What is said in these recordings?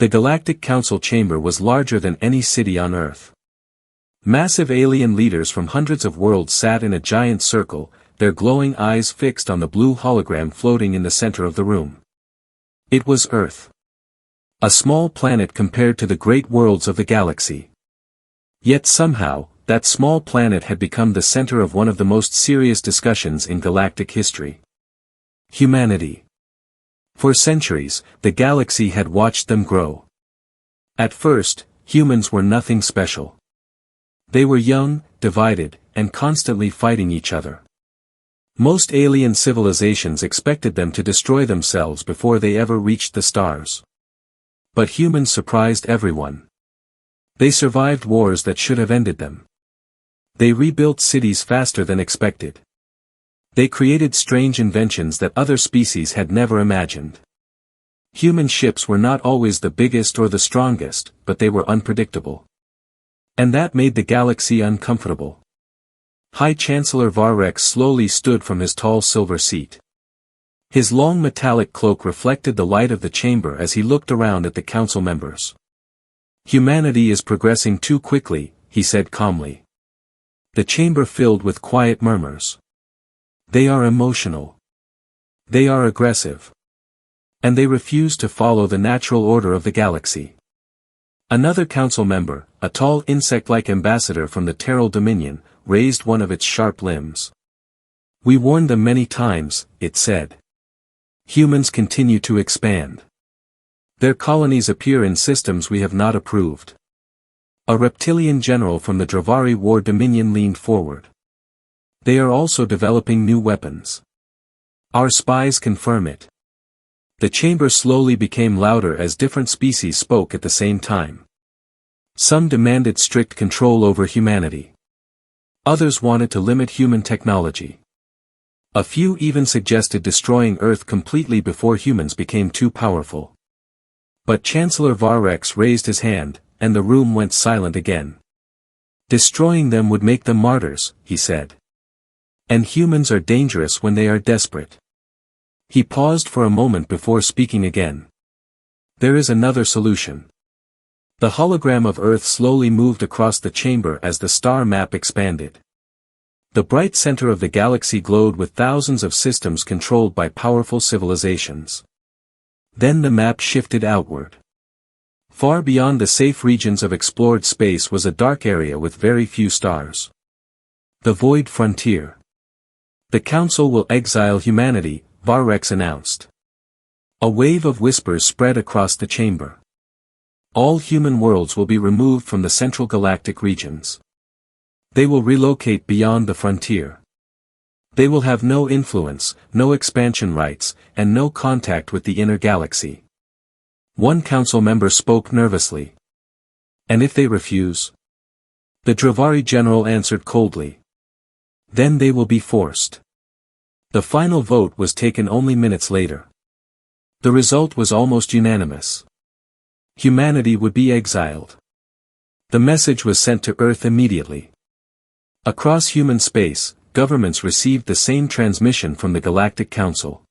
The Galactic Council chamber was larger than any city on Earth. Massive alien leaders from hundreds of worlds sat in a giant circle, their glowing eyes fixed on the blue hologram floating in the center of the room. It was Earth. A small planet compared to the great worlds of the galaxy. Yet somehow, that small planet had become the center of one of the most serious discussions in galactic history. Humanity. For centuries, the galaxy had watched them grow. At first, humans were nothing special. They were young, divided, and constantly fighting each other. Most alien civilizations expected them to destroy themselves before they ever reached the stars. But humans surprised everyone. They survived wars that should have ended them. They rebuilt cities faster than expected. They created strange inventions that other species had never imagined. Human ships were not always the biggest or the strongest, but they were unpredictable. And that made the galaxy uncomfortable. High Chancellor Varrex slowly stood from his tall silver seat. His long metallic cloak reflected the light of the chamber as he looked around at the council members. "Humanity is progressing too quickly," he said calmly. The chamber filled with quiet murmurs. "They are emotional. They are aggressive. And they refuse to follow the natural order of the galaxy." Another council member, a tall insect-like ambassador from the Terran Dominion, raised one of its sharp limbs. "We warned them many times," it said. "Humans continue to expand. Their colonies appear in systems we have not approved." A reptilian general from the Dravari War Dominion leaned forward. "They are also developing new weapons. Our spies confirm it." The chamber slowly became louder as different species spoke at the same time. Some demanded strict control over humanity. Others wanted to limit human technology. A few even suggested destroying Earth completely before humans became too powerful. But Chancellor Varrex raised his hand, and the room went silent again. "Destroying them would make them martyrs," he said. "And humans are dangerous when they are desperate." He paused for a moment before speaking again. "There is another solution." The hologram of Earth slowly moved across the chamber as the star map expanded. The bright center of the galaxy glowed with thousands of systems controlled by powerful civilizations. Then the map shifted outward. Far beyond the safe regions of explored space was a dark area with very few stars. The Void Frontier. "The Council will exile humanity," Varrex announced. A wave of whispers spread across the chamber. All human worlds will be removed from the central galactic regions. They will relocate beyond the frontier. They will have no influence, no expansion rights, and no contact with the inner galaxy. One council member spoke nervously. "And if they refuse?" The Dravari general answered coldly. "Then they will be forced." The final vote was taken only minutes later. The result was almost unanimous. Humanity would be exiled. The message was sent to Earth immediately. Across human space, governments received the same transmission from the Galactic Council.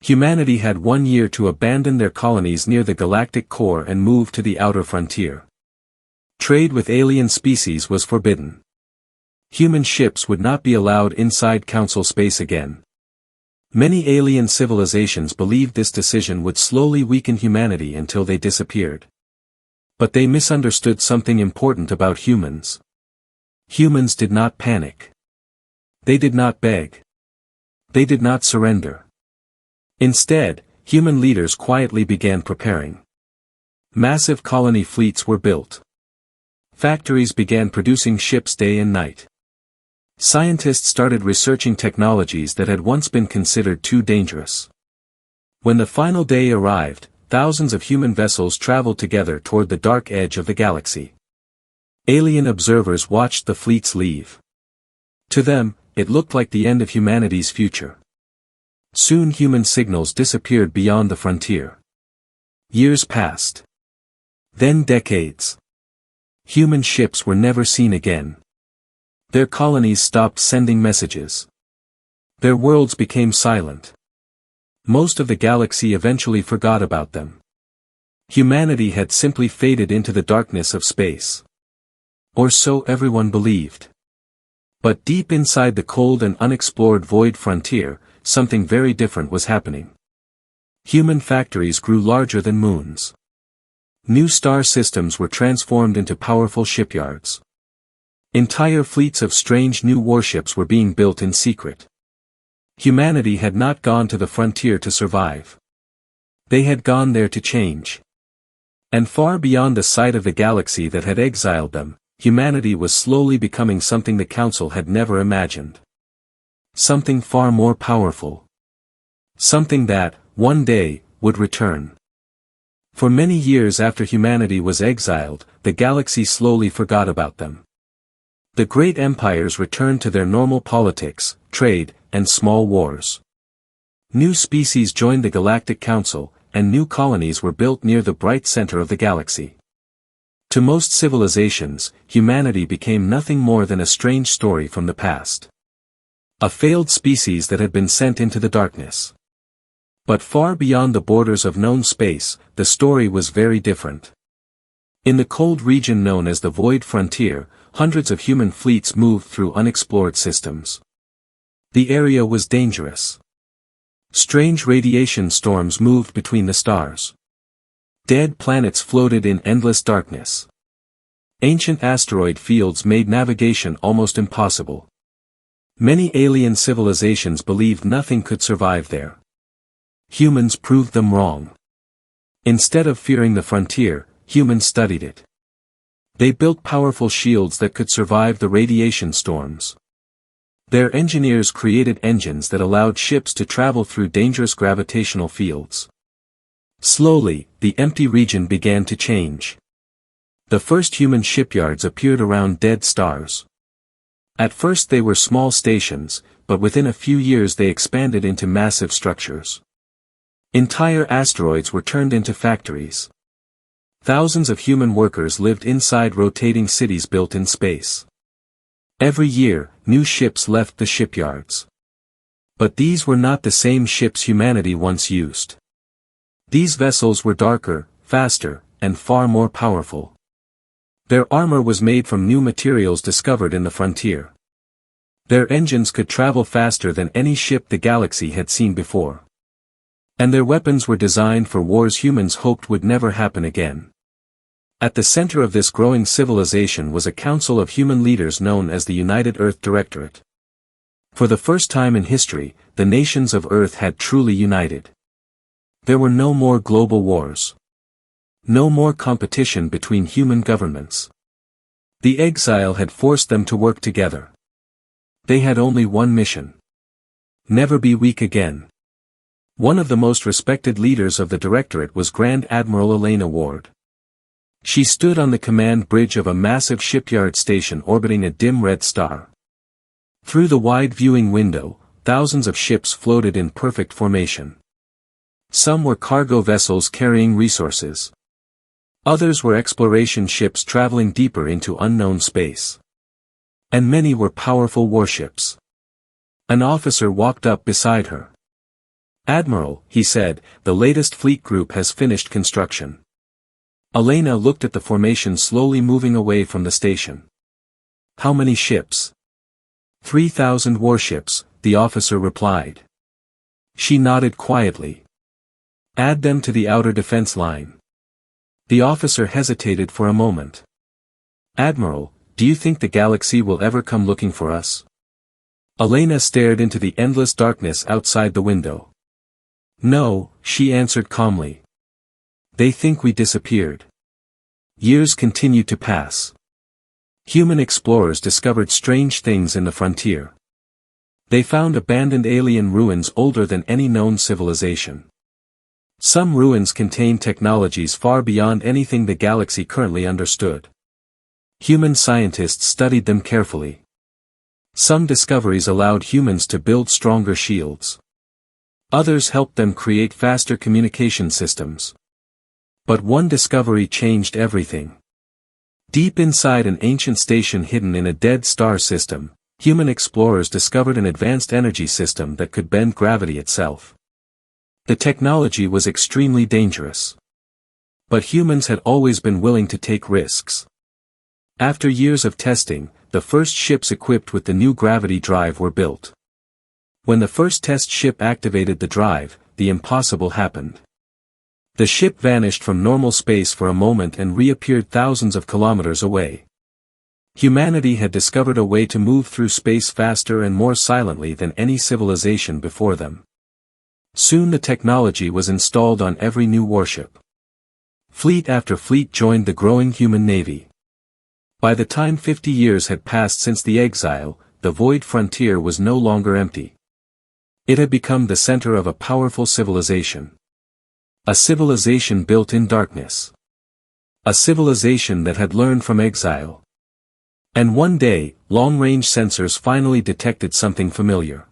Humanity had 1 year to abandon their colonies near the galactic core and move to the outer frontier. Trade with alien species was forbidden. Human ships would not be allowed inside Council space again. Many alien civilizations believed this decision would slowly weaken humanity until they disappeared. But they misunderstood something important about humans. Humans did not panic. They did not beg. They did not surrender. Instead, human leaders quietly began preparing. Massive colony fleets were built. Factories began producing ships day and night. Scientists started researching technologies that had once been considered too dangerous. When the final day arrived, thousands of human vessels traveled together toward the dark edge of the galaxy. Alien observers watched the fleets leave. To them, it looked like the end of humanity's future. Soon human signals disappeared beyond the frontier. Years passed. Then decades. Human ships were never seen again. Their colonies stopped sending messages. Their worlds became silent. Most of the galaxy eventually forgot about them. Humanity had simply faded into the darkness of space. Or so everyone believed. But deep inside the cold and unexplored void frontier, something very different was happening. Human factories grew larger than moons. New star systems were transformed into powerful shipyards. Entire fleets of strange new warships were being built in secret. Humanity had not gone to the frontier to survive. They had gone there to change. And far beyond the sight of the galaxy that had exiled them, humanity was slowly becoming something the Council had never imagined. Something far more powerful. Something that, one day, would return. For many years after humanity was exiled, the galaxy slowly forgot about them. The great empires returned to their normal politics, trade, and small wars. New species joined the Galactic Council, and new colonies were built near the bright center of the galaxy. To most civilizations, humanity became nothing more than a strange story from the past. A failed species that had been sent into the darkness. But far beyond the borders of known space, the story was very different. In the cold region known as the Void Frontier, hundreds of human fleets moved through unexplored systems. The area was dangerous. Strange radiation storms moved between the stars. Dead planets floated in endless darkness. Ancient asteroid fields made navigation almost impossible. Many alien civilizations believed nothing could survive there. Humans proved them wrong. Instead of fearing the frontier, humans studied it. They built powerful shields that could survive the radiation storms. Their engineers created engines that allowed ships to travel through dangerous gravitational fields. Slowly, the empty region began to change. The first human shipyards appeared around dead stars. At first they were small stations, but within a few years they expanded into massive structures. Entire asteroids were turned into factories. Thousands of human workers lived inside rotating cities built in space. Every year, new ships left the shipyards. But these were not the same ships humanity once used. These vessels were darker, faster, and far more powerful. Their armor was made from new materials discovered in the frontier. Their engines could travel faster than any ship the galaxy had seen before. And their weapons were designed for wars humans hoped would never happen again. At the center of this growing civilization was a council of human leaders known as the United Earth Directorate. For the first time in history, the nations of Earth had truly united. There were no more global wars. No more competition between human governments. The exile had forced them to work together. They had only one mission. Never be weak again. One of the most respected leaders of the Directorate was Grand Admiral Elena Ward. She stood on the command bridge of a massive shipyard station orbiting a dim red star. Through the wide viewing window, thousands of ships floated in perfect formation. Some were cargo vessels carrying resources. Others were exploration ships traveling deeper into unknown space. And many were powerful warships. An officer walked up beside her. "Admiral," he said, "the latest fleet group has finished construction." Elena looked at the formation slowly moving away from the station. "How many ships?" 3,000 warships, the officer replied. She nodded quietly. "Add them to the outer defense line." The officer hesitated for a moment. "Admiral, do you think the galaxy will ever come looking for us?" Elena stared into the endless darkness outside the window. "No," she answered calmly. "They think we disappeared." Years continued to pass. Human explorers discovered strange things in the frontier. They found abandoned alien ruins older than any known civilization. Some ruins contained technologies far beyond anything the galaxy currently understood. Human scientists studied them carefully. Some discoveries allowed humans to build stronger shields. Others helped them create faster communication systems. But one discovery changed everything. Deep inside an ancient station hidden in a dead star system, human explorers discovered an advanced energy system that could bend gravity itself. The technology was extremely dangerous. But humans had always been willing to take risks. After years of testing, the first ships equipped with the new gravity drive were built. When the first test ship activated the drive, the impossible happened. The ship vanished from normal space for a moment and reappeared thousands of kilometers away. Humanity had discovered a way to move through space faster and more silently than any civilization before them. Soon the technology was installed on every new warship. Fleet after fleet joined the growing human navy. By the time 50 years had passed since the exile, the void frontier was no longer empty. It had become the center of a powerful civilization. A civilization built in darkness. A civilization that had learned from exile. And one day, long-range sensors finally detected something familiar.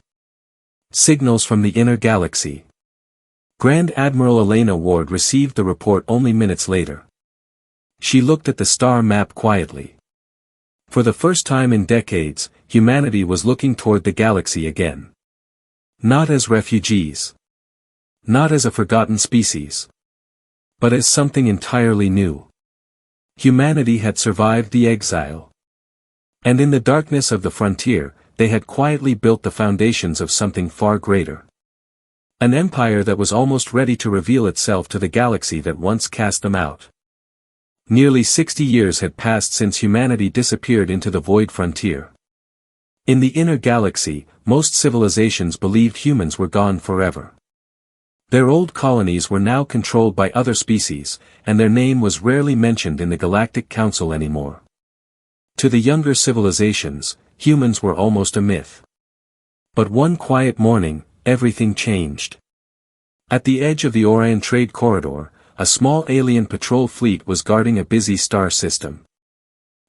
Signals from the inner galaxy. Grand Admiral Elena Ward received the report only minutes later. She looked at the star map quietly. For the first time in decades, humanity was looking toward the galaxy again. Not as refugees. Not as a forgotten species. But as something entirely new. Humanity had survived the exile. And in the darkness of the frontier, they had quietly built the foundations of something far greater. An empire that was almost ready to reveal itself to the galaxy that once cast them out. Nearly 60 years had passed since humanity disappeared into the void frontier. In the inner galaxy, most civilizations believed humans were gone forever. Their old colonies were now controlled by other species, and their name was rarely mentioned in the Galactic Council anymore. To the younger civilizations, humans were almost a myth. But one quiet morning, everything changed. At the edge of the Orion trade corridor, a small alien patrol fleet was guarding a busy star system.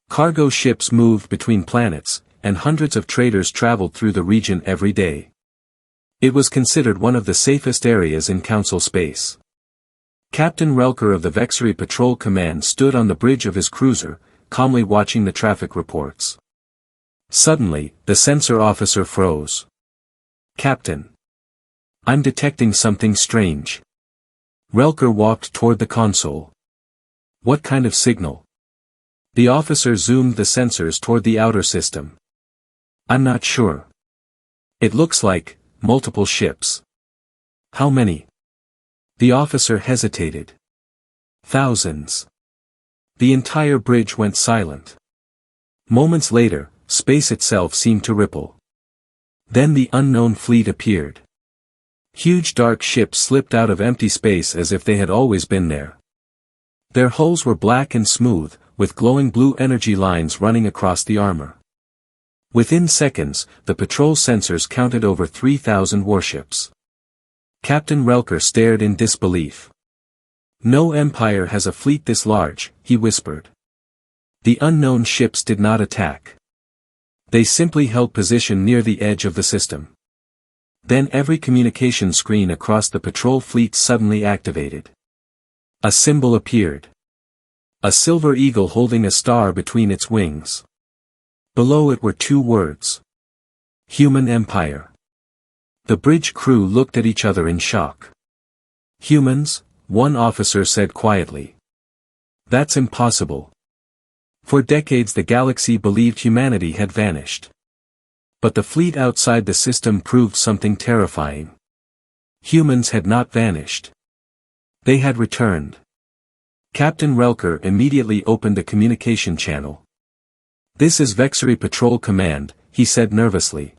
Cargo ships moved between planets, and hundreds of traders traveled through the region every day. It was considered one of the safest areas in Council space. Captain Relker of the Vexery Patrol Command stood on the bridge of his cruiser, calmly watching the traffic reports. Suddenly, the sensor officer froze. "Captain. I'm detecting something strange." Relker walked toward the console. "What kind of signal?" The officer zoomed the sensors toward the outer system. "I'm not sure. It looks like multiple ships." "How many?" The officer hesitated. "Thousands." The entire bridge went silent. Moments later, space itself seemed to ripple. Then the unknown fleet appeared. Huge dark ships slipped out of empty space as if they had always been there. Their hulls were black and smooth, with glowing blue energy lines running across the armor. Within seconds, the patrol sensors counted over 3,000 warships. Captain Relker stared in disbelief. "No empire has a fleet this large," he whispered. The unknown ships did not attack. They simply held position near the edge of the system. Then every communication screen across the patrol fleet suddenly activated. A symbol appeared. A silver eagle holding a star between its wings. Below it were two words. Human Empire. The bridge crew looked at each other in shock. "Humans?" one officer said quietly. "That's impossible. For decades the galaxy believed humanity had vanished. But the fleet outside the system proved something terrifying. Humans had not vanished. They had returned." Captain Relker immediately opened a communication channel. "This is Vexery Patrol Command," he said nervously.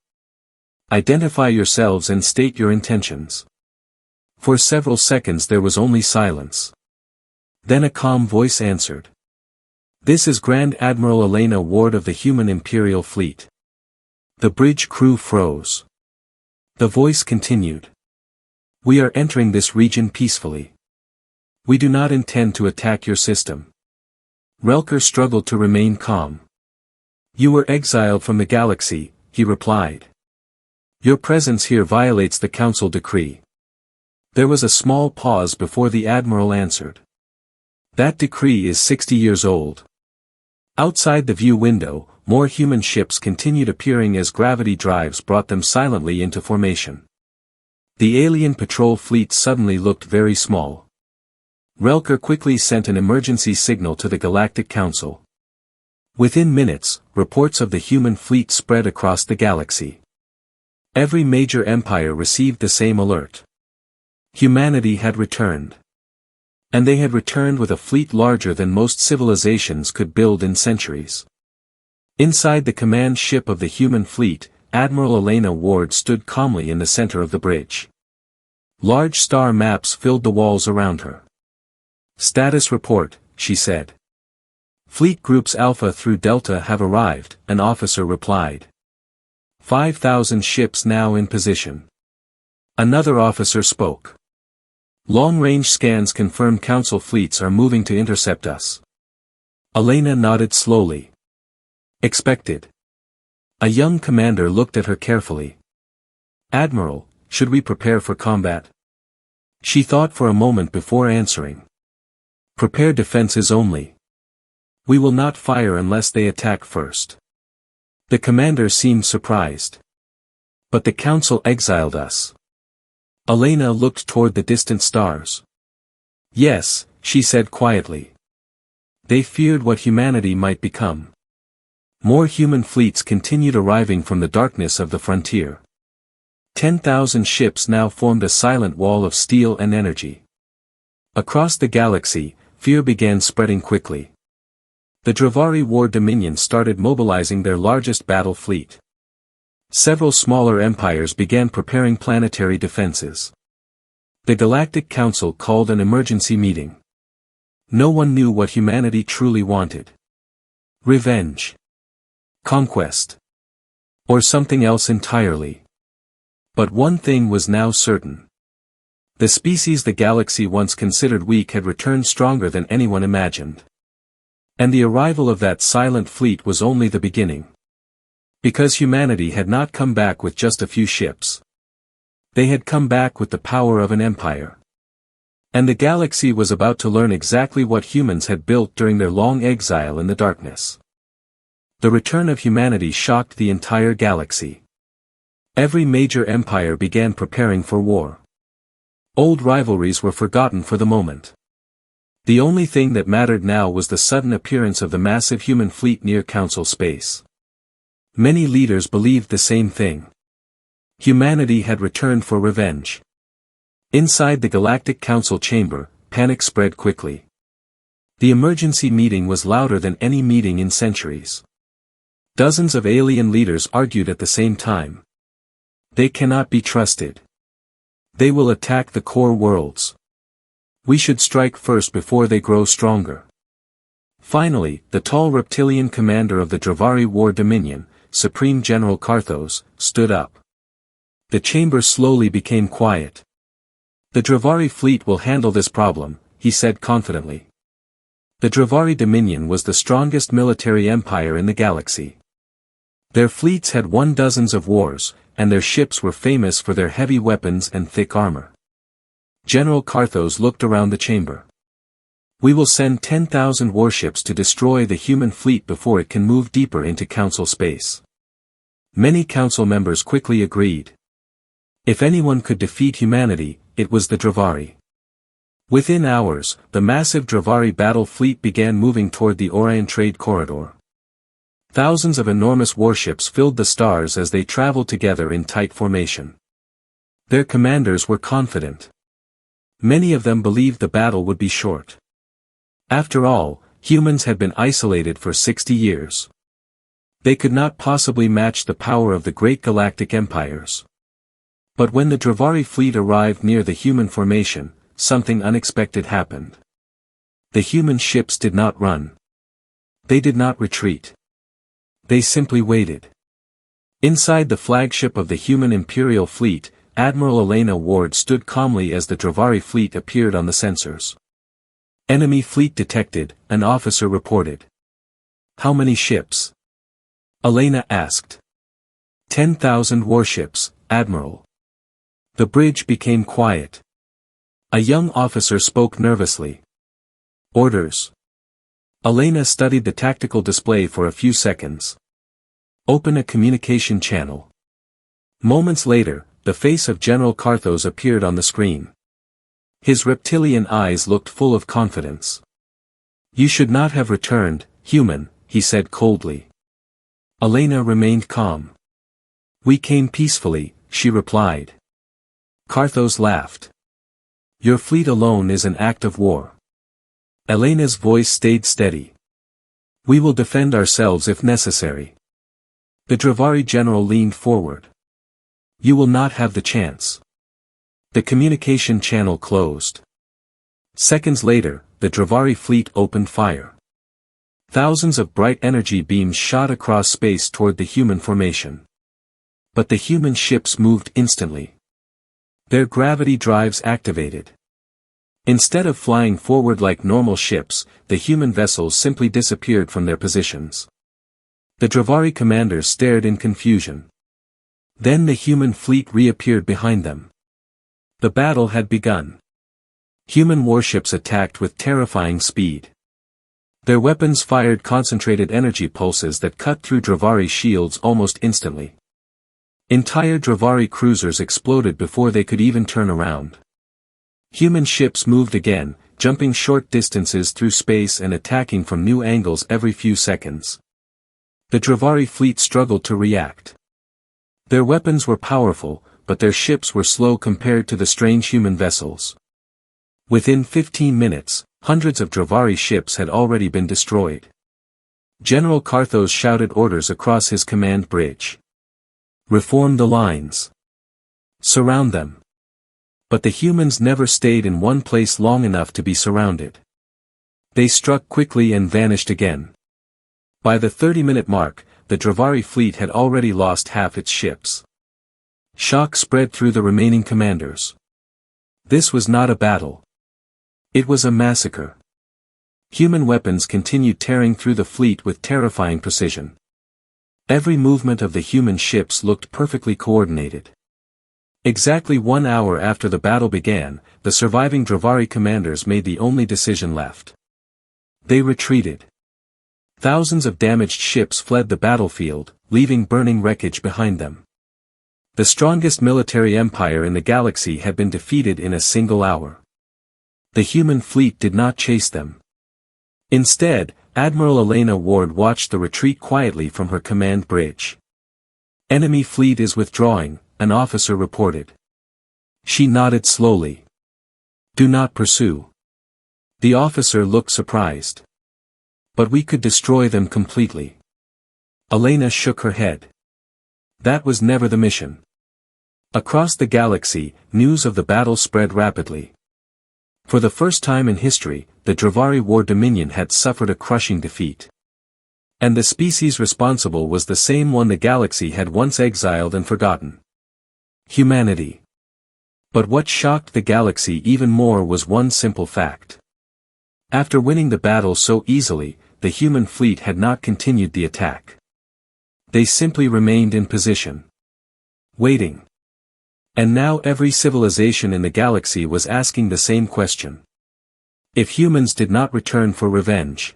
"Identify yourselves and state your intentions." For several seconds there was only silence. Then a calm voice answered. "This is Grand Admiral Elena Ward of the Human Imperial Fleet." The bridge crew froze. The voice continued. "We are entering this region peacefully. We do not intend to attack your system." Relker struggled to remain calm. "You were exiled from the galaxy," he replied. "Your presence here violates the Council decree." There was a small pause before the Admiral answered. "That decree is 60 years old." Outside the view window, more human ships continued appearing as gravity drives brought them silently into formation. The alien patrol fleet suddenly looked very small. Relker quickly sent an emergency signal to the Galactic Council. Within minutes, reports of the human fleet spread across the galaxy. Every major empire received the same alert. Humanity had returned. And they had returned with a fleet larger than most civilizations could build in centuries. Inside the command ship of the human fleet, Admiral Elena Ward stood calmly in the center of the bridge. Large star maps filled the walls around her. "Status report," she said. "Fleet groups Alpha through Delta have arrived," an officer replied. 5,000 ships now in position. Another officer spoke. "Long-range scans confirm Council fleets are moving to intercept us." Elena nodded slowly. "Expected." A young commander looked at her carefully. "Admiral, should we prepare for combat?" She thought for a moment before answering. "Prepare defenses only. We will not fire unless they attack first." The commander seemed surprised. "But the Council exiled us." Elena looked toward the distant stars. "Yes," she said quietly. "They feared what humanity might become." More human fleets continued arriving from the darkness of the frontier. 10,000 ships now formed a silent wall of steel and energy. Across the galaxy, fear began spreading quickly. The Dravari War Dominion started mobilizing their largest battle fleet. Several smaller empires began preparing planetary defenses. The Galactic Council called an emergency meeting. No one knew what humanity truly wanted. Revenge. Conquest. Or something else entirely. But one thing was now certain. The species the galaxy once considered weak had returned stronger than anyone imagined. And the arrival of that silent fleet was only the beginning. Because humanity had not come back with just a few ships. They had come back with the power of an empire. And the galaxy was about to learn exactly what humans had built during their long exile in the darkness. The return of humanity shocked the entire galaxy. Every major empire began preparing for war. Old rivalries were forgotten for the moment. The only thing that mattered now was the sudden appearance of the massive human fleet near Council space. Many leaders believed the same thing. Humanity had returned for revenge. Inside the Galactic Council chamber, panic spread quickly. The emergency meeting was louder than any meeting in centuries. Dozens of alien leaders argued at the same time. They cannot be trusted. They will attack the core worlds. We should strike first before they grow stronger. Finally, the tall reptilian commander of the Dravari War Dominion, Supreme General Karthos, stood up. The chamber slowly became quiet. "The Dravari fleet will handle this problem," he said confidently. The Dravari Dominion was the strongest military empire in the galaxy. Their fleets had won dozens of wars, and their ships were famous for their heavy weapons and thick armor. General Karthos looked around the chamber. "We will send 10,000 warships to destroy the human fleet before it can move deeper into Council space." Many Council members quickly agreed. If anyone could defeat humanity, it was the Dravari. Within hours, the massive Dravari battle fleet began moving toward the Orion trade corridor. Thousands of enormous warships filled the stars as they traveled together in tight formation. Their commanders were confident. Many of them believed the battle would be short. After all, humans had been isolated for 60 years. They could not possibly match the power of the great galactic empires. But when the Dravari fleet arrived near the human formation, something unexpected happened. The human ships did not run. They did not retreat. They simply waited. Inside the flagship of the human Imperial fleet, Admiral Elena Ward stood calmly as the Dravari fleet appeared on the sensors. "Enemy fleet detected," an officer reported. "How many ships?" Elena asked. 10,000 warships, Admiral." The bridge became quiet. A young officer spoke nervously. "Orders." Elena studied the tactical display for a few seconds. "Open a communication channel." Moments later, the face of General Karthos appeared on the screen. His reptilian eyes looked full of confidence. "You should not have returned, human," he said coldly. Elena remained calm. "We came peacefully," she replied. Carthos laughed. "Your fleet alone is an act of war." Elena's voice stayed steady. "We will defend ourselves if necessary." The Dravari general leaned forward. "You will not have the chance." The communication channel closed. Seconds later, the Dravari fleet opened fire. Thousands of bright energy beams shot across space toward the human formation. But the human ships moved instantly. Their gravity drives activated. Instead of flying forward like normal ships, the human vessels simply disappeared from their positions. The Dravari commanders stared in confusion. Then the human fleet reappeared behind them. The battle had begun. Human warships attacked with terrifying speed. Their weapons fired concentrated energy pulses that cut through Dravari shields almost instantly. Entire Dravari cruisers exploded before they could even turn around. Human ships moved again, jumping short distances through space and attacking from new angles every few seconds. The Dravari fleet struggled to react. Their weapons were powerful, but their ships were slow compared to the strange human vessels. Within 15 minutes, hundreds of Dravari ships had already been destroyed. General Carthos shouted orders across his command bridge. "Reform the lines. Surround them." But the humans never stayed in one place long enough to be surrounded. They struck quickly and vanished again. By the 30-minute mark, the Dravari fleet had already lost half its ships. Shock spread through the remaining commanders. This was not a battle. It was a massacre. Human weapons continued tearing through the fleet with terrifying precision. Every movement of the human ships looked perfectly coordinated. Exactly 1 hour after the battle began, the surviving Dravari commanders made the only decision left. They retreated. Thousands of damaged ships fled the battlefield, leaving burning wreckage behind them. The strongest military empire in the galaxy had been defeated in a single hour. The human fleet did not chase them. Instead, Admiral Elena Ward watched the retreat quietly from her command bridge. "Enemy fleet is withdrawing," an officer reported. She nodded slowly. "Do not pursue." The officer looked surprised. "But we could destroy them completely." Elena shook her head. That was never the mission. Across the galaxy, news of the battle spread rapidly. For the first time in history, the Dravari War Dominion had suffered a crushing defeat. And the species responsible was the same one the galaxy had once exiled and forgotten. Humanity. But what shocked the galaxy even more was one simple fact. After winning the battle so easily, the human fleet had not continued the attack. They simply remained in position. Waiting. And now every civilization in the galaxy was asking the same question. If humans did not return for revenge,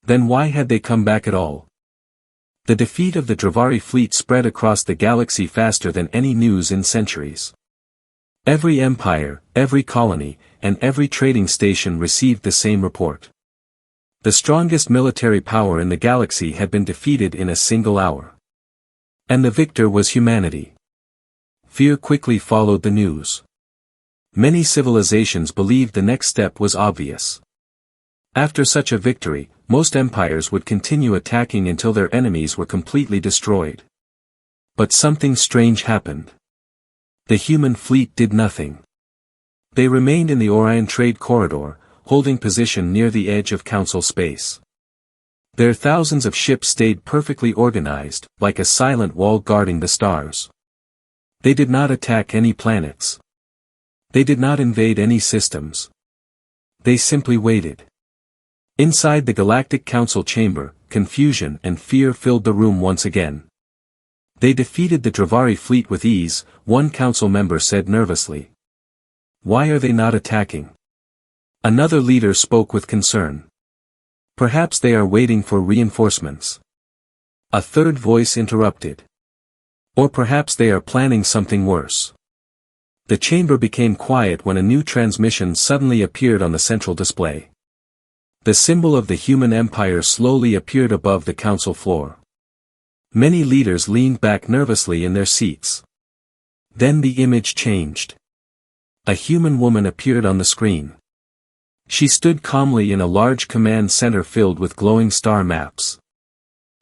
then why had they come back at all? The defeat of the Dravari fleet spread across the galaxy faster than any news in centuries. Every empire, every colony, and every trading station received the same report. The strongest military power in the galaxy had been defeated in a single hour. And the victor was humanity. Fear quickly followed the news. Many civilizations believed the next step was obvious. After such a victory, most empires would continue attacking until their enemies were completely destroyed. But something strange happened. The human fleet did nothing. They remained in the Orion trade corridor, holding position near the edge of Council space. Their thousands of ships stayed perfectly organized, like a silent wall guarding the stars. They did not attack any planets. They did not invade any systems. They simply waited. Inside the Galactic Council chamber, confusion and fear filled the room once again. They defeated the Dravari fleet with ease, one council member said nervously. Why are they not attacking? Another leader spoke with concern. Perhaps they are waiting for reinforcements. A third voice interrupted. Or perhaps they are planning something worse. The chamber became quiet when a new transmission suddenly appeared on the central display. The symbol of the human empire slowly appeared above the council floor. Many leaders leaned back nervously in their seats. Then the image changed. A human woman appeared on the screen. She stood calmly in a large command center filled with glowing star maps.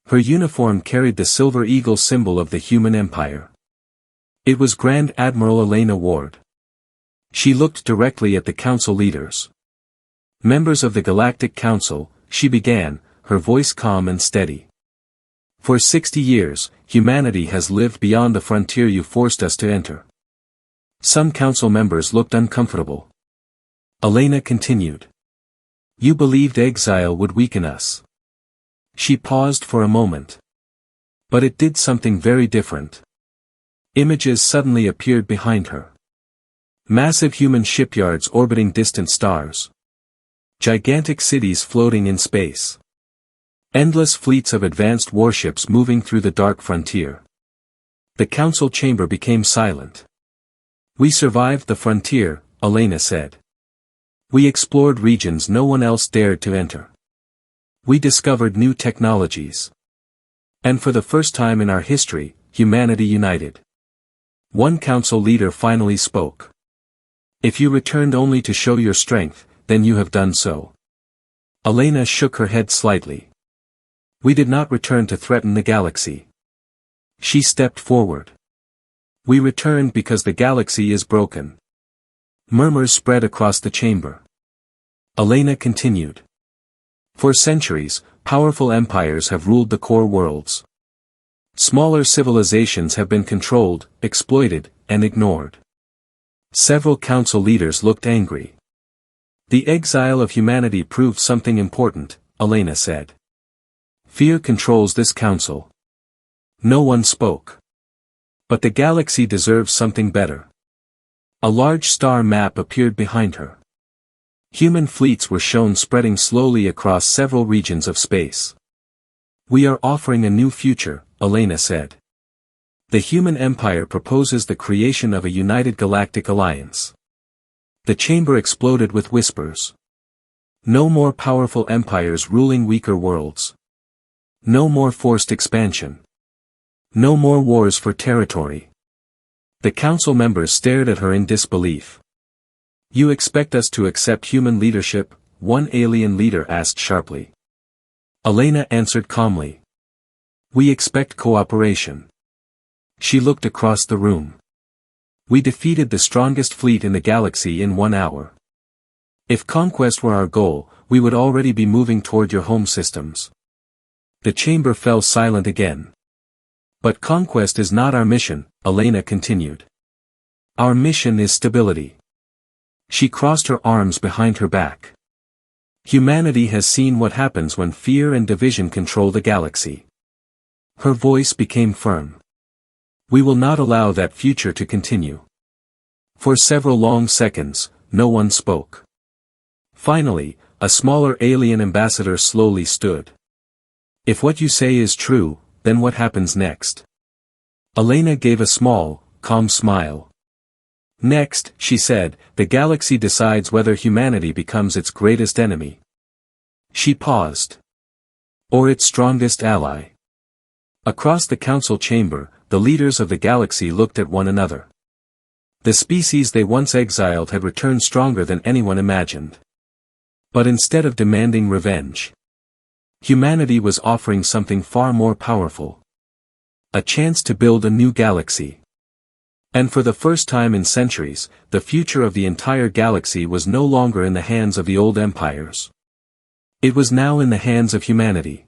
Her uniform carried the silver eagle symbol of the human empire. It was Grand Admiral Elena Ward. She looked directly at the council leaders. Members of the Galactic Council, she began, her voice calm and steady. For 60 years, humanity has lived beyond the frontier you forced us to enter. Some council members looked uncomfortable. Elena continued. You believed exile would weaken us. She paused for a moment. But it did something very different. Images suddenly appeared behind her. Massive human shipyards orbiting distant stars. Gigantic cities floating in space. Endless fleets of advanced warships moving through the dark frontier. The council chamber became silent. We survived the frontier, Elena said. We explored regions no one else dared to enter. We discovered new technologies. And for the first time in our history, humanity united. One council leader finally spoke. If you returned only to show your strength, then you have done so. Elena shook her head slightly. We did not return to threaten the galaxy. She stepped forward. We returned because the galaxy is broken. Murmurs spread across the chamber. Elena continued. For centuries, powerful empires have ruled the core worlds. Smaller civilizations have been controlled, exploited, and ignored. Several council leaders looked angry. The exile of humanity proved something important, Elena said. Fear controls this council. No one spoke. But the galaxy deserves something better. A large star map appeared behind her. Human fleets were shown spreading slowly across several regions of space. We are offering a new future, Elena said. The human empire proposes the creation of a united galactic alliance. The chamber exploded with whispers. No more powerful empires ruling weaker worlds. No more forced expansion. No more wars for territory. The council members stared at her in disbelief. You expect us to accept human leadership? One alien leader asked sharply. Elena answered calmly. We expect cooperation. She looked across the room. We defeated the strongest fleet in the galaxy in 1 hour. If conquest were our goal, we would already be moving toward your home systems. The chamber fell silent again. But conquest is not our mission, Elena continued. Our mission is stability. She crossed her arms behind her back. Humanity has seen what happens when fear and division control the galaxy. Her voice became firm. We will not allow that future to continue. For several long seconds, no one spoke. Finally, a smaller alien ambassador slowly stood. If what you say is true, then what happens next? Elena gave a small, calm smile. Next, she said, the galaxy decides whether humanity becomes its greatest enemy. She paused. Or its strongest ally. Across the council chamber, the leaders of the galaxy looked at one another. The species they once exiled had returned stronger than anyone imagined. But instead of demanding revenge, humanity was offering something far more powerful. A chance to build a new galaxy. And for the first time in centuries, the future of the entire galaxy was no longer in the hands of the old empires. It was now in the hands of humanity.